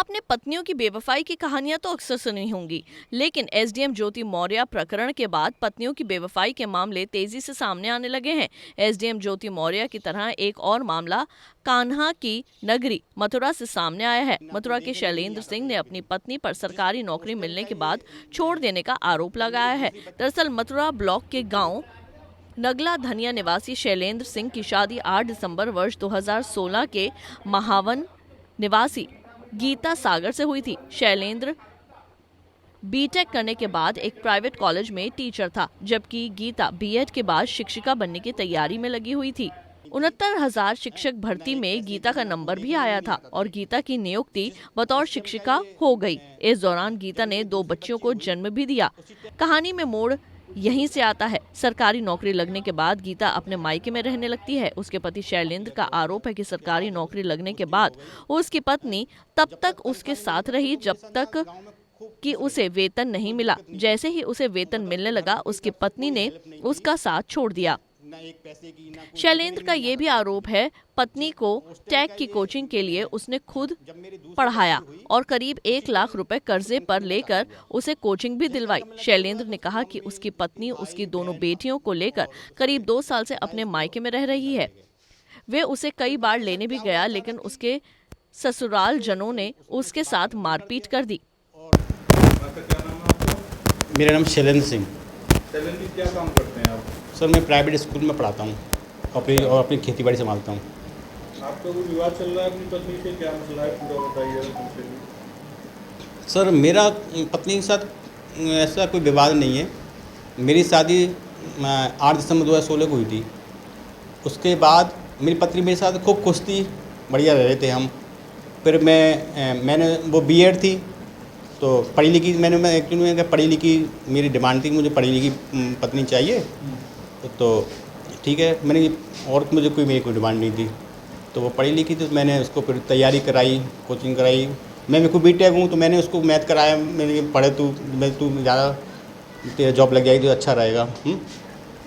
आपने पत्नियों की बेवफाई की कहानियां तो अक्सर सुनी होंगी, लेकिन एसडीएम ज्योति मौर्य प्रकरण के बाद पत्नियों की बेवफाई के मामले तेजी से सामने आने लगे हैं। एसडीएम ज्योति मौर्य की तरह एक और मामला कान्हा की नगरी मथुरा से सामने आया है। मथुरा के शैलेंद्र सिंह ने अपनी पत्नी पर सरकारी नौकरी मिलने के बाद छोड़ देने का आरोप लगाया है। दरअसल मथुरा ब्लॉक के गाँव नगला धनिया निवासी शैलेंद्र सिंह की शादी 8 दिसंबर वर्ष 2016 के महावन निवासी गीता सागर से हुई थी। शैलेंद्र बीटेक करने के बाद एक प्राइवेट कॉलेज में टीचर था, जबकि गीता बीएड के बाद शिक्षिका बनने की तैयारी में लगी हुई थी। 69,000 शिक्षक भर्ती में गीता का नंबर भी आया था और गीता की नियुक्ति बतौर शिक्षिका हो गई। इस दौरान गीता ने 2 बच्चियों को जन्म भी दिया। कहानी में मोड़ यहीं से आता है। सरकारी नौकरी लगने के बाद गीता अपने मायके में रहने लगती है। उसके पति शैलेंद्र का आरोप है कि सरकारी नौकरी लगने के बाद उसकी पत्नी तब तक उसके साथ रही जब तक कि उसे वेतन नहीं मिला। जैसे ही उसे वेतन मिलने लगा, उसकी पत्नी ने उसका साथ छोड़ दिया। शैलेंद्र का ये भी आरोप है, पत्नी को टेक की कोचिंग के लिए उसने खुद पढ़ाया और करीब 1 लाख रुपए कर्जे पर लेकर उसे कोचिंग भी दिलवाई। शैलेंद्र ने कहा कि उसकी पत्नी उसकी दोनों बेटियों को लेकर करीब 2 साल से अपने मायके में रह रही है। वे उसे कई बार लेने भी गया, लेकिन उसके ससुराल जनों ने उसके साथ मारपीट कर दी। मेरा नाम शैलेंद्र सिंह। शैलेंद्र जी, क्या काम करते हैं आप? सर, मैं प्राइवेट स्कूल में पढ़ाता हूँ अपनी खेती बाड़ी संभालता हूँ। आपका कोई विवाद चल रहा है अपनी पत्नी से, क्या मसला है, पूरा बताइए। सर, मेरा पत्नी के साथ ऐसा कोई विवाद नहीं है। मेरी शादी 8 दिसंबर 2016 को हुई थी। उसके बाद मेरी पत्नी मेरे साथ खूब खुश थी, बढ़िया रह रहे थे हम। फिर मैंने वो बीएड थी तो पढ़ी लिखी, मैं एक्चुअली पढ़ी लिखी मेरी डिमांड थी, मुझे पढ़ी लिखी पत्नी चाहिए। तो ठीक है, मैंने और मुझे मेरी कोई डिमांड नहीं थी। तो वो पढ़ी लिखी थी, तो मैंने उसको फिर तैयारी कराई, कोचिंग कराई। मैं खुद बीटेक हूँ तो मैंने उसको मैथ कराया। मैंने पढ़े तू ज़्यादा तेरा जॉब लग जाएगी तो अच्छा रहेगा।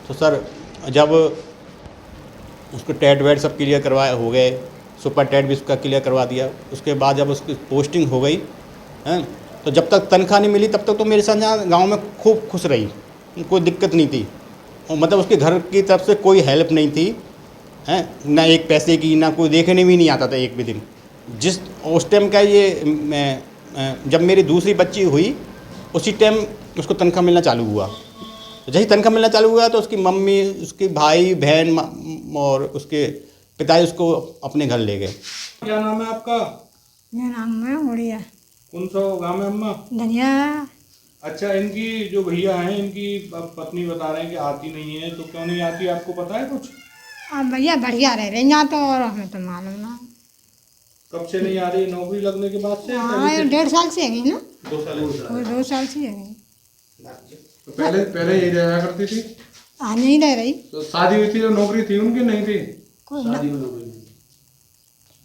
तो सर, जब उसको टेट वेट सब क्लियर करवाए हो गए, सुपर टेट भी उसका क्लियर करवा दिया। उसके बाद जब उसकी पोस्टिंग हो गई हैं, तो जब तक तनख्वाह नहीं मिली तब तक तो मेरे साथ यहाँ गाँव में खूब खुश रही, कोई दिक्कत नहीं थी। और मतलब उसके घर की तरफ से कोई हेल्प नहीं थी, हैं ना, एक पैसे की, ना कोई देखने भी नहीं आता था एक भी दिन। जिस उस टाइम का जब मेरी दूसरी बच्ची हुई उसी टाइम उसको तनख्वाह मिलना चालू हुआ। तो जैसे तनख्वाह मिलना चालू हुआ तो उसकी मम्मी, उसके भाई बहन और उसके पिताजी उसको अपने घर ले गए। क्या नाम है आपका? मेरा नाम है उड़िया। कौन सा गाँव है अम्मा? धनिया। अच्छा, इनकी जो भैया हैं, इनकी पत्नी बता रहे हैं कि आती नहीं है, तो क्यों नहीं आती, आपको पता है कुछ? अब भैया बढ़िया रह रही यहाँ तो, और हमें तो मालूम ना। कब से नहीं आ रही? नौकरी लगने के बाद से? हाँ, 1.5 साल से है ना। 2 साल? 2 साल से है। तो पहले यही रहा करती थी? हाँ, नहीं रह रही। तो शादी हुई थी तो नौकरी थी उनकी, नहीं थी?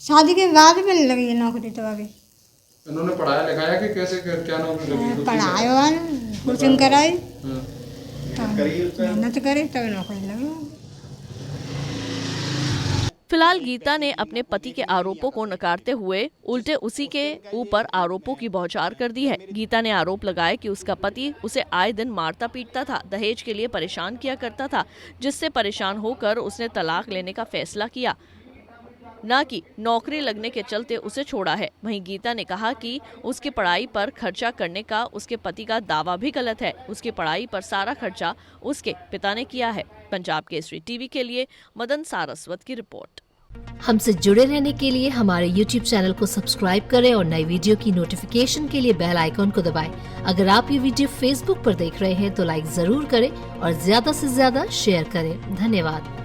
शादी के बाद मिलने लगी है नौकरी तो अभी। इन्होंने पढ़ाया लिखाया कि कैसे, क्या नौकरी लगी? पढ़ाया, कोचिंग कराई, हाँ। मेहनत करी तब नौकरी लगी। फिलहाल गीता ने अपने पति के आरोपों को नकारते हुए उल्टे उसी के ऊपर आरोपों की बौछार कर दी है। गीता ने आरोप लगाया कि उसका पति उसे आए दिन मारता पीटता था, दहेज के लिए परेशान किया करता था, जिससे परेशान होकर उसने तलाक लेने का फैसला किया, न कि नौकरी लगने के चलते उसे छोड़ा है। वहीं गीता ने कहा कि उसकी पढ़ाई पर खर्चा करने का उसके पति का दावा भी गलत है। उसकी पढ़ाई पर सारा खर्चा उसके पिता ने किया है। पंजाब केसरी टीवी के लिए मदन सारस्वत की रिपोर्ट। हमसे जुड़े रहने के लिए हमारे YouTube चैनल को सब्सक्राइब करें और नई वीडियो की नोटिफिकेशन के लिए बेल आइकॉन को दबाएं। अगर आप ये वीडियो Facebook पर देख रहे हैं तो लाइक जरूर करें और ज्यादा से ज्यादा शेयर करें। धन्यवाद।